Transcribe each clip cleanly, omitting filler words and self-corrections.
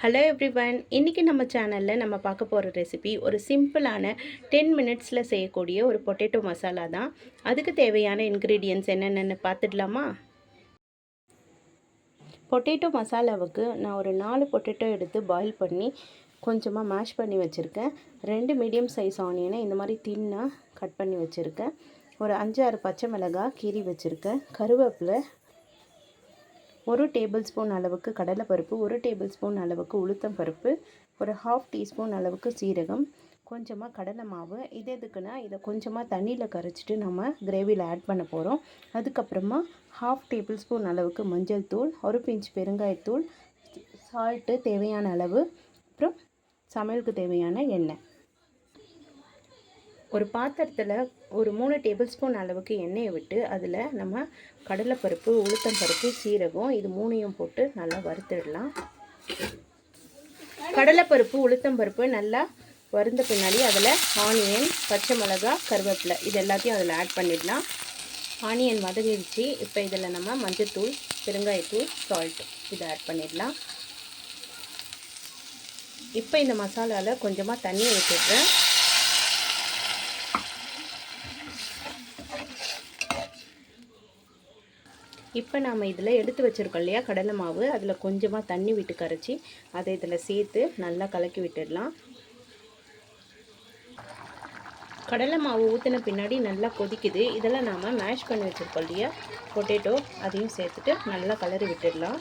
Hello everyone, இன்றைக்கி நம்ம சேனலில் நம்ம பார்க்க போகிற ரெசிபி ஒரு சிம்பிளான 10 மினிட்ஸில் செய்யக்கூடிய ஒரு பொட்டேட்டோ மசாலா தான். அதுக்கு தேவையான இன்க்ரீடியன்ட்ஸ் என்னென்னு பார்த்துடலாமா? பொட்டேட்டோ மசாலாவுக்கு நான் ஒரு 4 பொட்டேட்டோ எடுத்து பாயில் பண்ணி கொஞ்சமாக மேஷ் பண்ணி வச்சுருக்கேன். 2 மீடியம் சைஸ் ஆனியனை இந்த மாதிரி தின்னாக கட் பண்ணி வச்சுருக்கேன். ஒரு 5-6 பச்சை மிளகாய் கீறி வச்சுருக்கேன். கருவேப்பிலை, 1 டேபிள் ஸ்பூன் அளவுக்கு கடலைப்பருப்பு, 1 டேபிள் ஸ்பூன் அளவுக்கு உளுத்தம் பருப்பு, ஒரு 1/2 டீஸ்பூன் அளவுக்கு சீரகம், கொஞ்சமாக கடலை மாவு. இது எதுக்குன்னா இதை கொஞ்சமாக தண்ணியில் கரைச்சிட்டு நம்ம கிரேவியில் ஆட் பண்ண போகிறோம். அதுக்கப்புறமா 1/2 டேபிள் ஸ்பூன் அளவுக்கு மஞ்சள் தூள், 1 பிஞ்ச் பெருங்காயத்தூள், சால்ட்டு தேவையான அளவு, அப்புறம் சமையலுக்கு தேவையான எண்ணெய். ஒரு பாத்திரத்தில் ஒரு 3 டேபிள் ஸ்பூன் அளவுக்கு எண்ணெயை விட்டு அதில் நம்ம கடலைப்பருப்பு, உளுத்தம் பருப்பு, சீரகம் இது 3ஐயும் போட்டு நல்லா வறுத்துடலாம். கடலைப்பருப்பு, உளுத்தம் பருப்பு நல்லா வறுந்த பின்னாடி அதில் ஆனியன், பச்சை மிளகாய், கருவேப்பிலை இது எல்லாத்தையும் அதில் ஆட் பண்ணிடலாம். ஆனியன் வதங்கிடுச்சு. இப்போ இதில் நம்ம மஞ்சள்தூள், பெருங்காயத்தூள், சால்ட் இதை ஆட் பண்ணிடலாம். இப்போ இந்த மசாலாவில் கொஞ்சமாக தண்ணியை விட்டுடுறேன். இப்போ நாம் இதில் எடுத்து வச்சுருக்கோம் இல்லையா கடலை மாவு, அதில் கொஞ்சமாக தண்ணி விட்டு கரைச்சி அதை இதில் சேர்த்து நல்லா கலக்கி விட்டுடலாம். கடலை மாவு ஊற்றின பின்னாடி நல்லா கொதிக்குது. இதெல்லாம் நாம் மேஷ் பண்ணி வச்சுருக்கோம் இல்லையா பொட்டேட்டோ, அதையும் சேர்த்துட்டு நல்லா கலரி விட்டுடலாம்.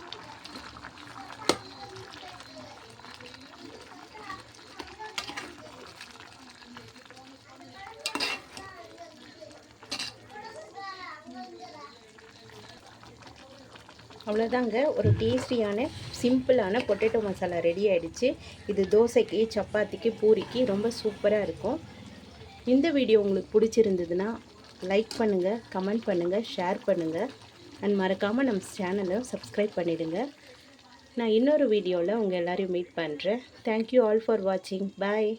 அவ்வளோதாங்க, ஒரு டேஸ்டியான சிம்பிளான பொட்டேட்டோ மசாலா ரெடி ஆகிடுச்சு. இது தோசைக்கு, சப்பாத்திக்கு, பூரிக்கு ரொம்ப சூப்பராக இருக்கும். இந்த வீடியோ உங்களுக்கு பிடிச்சிருந்ததுன்னா லைக் பண்ணுங்கள், கமெண்ட் பண்ணுங்கள், ஷேர் பண்ணுங்கள் அண்ட் மறக்காமல் நம்ம சேனலை சப்ஸ்கிரைப் பண்ணிவிடுங்க. நான் இன்னொரு வீடியோவில் உங்கள் எல்லோரையும் மீட் பண்ணுறேன். தேங்க்யூ ஆல் ஃபார் வாட்சிங். பாய்.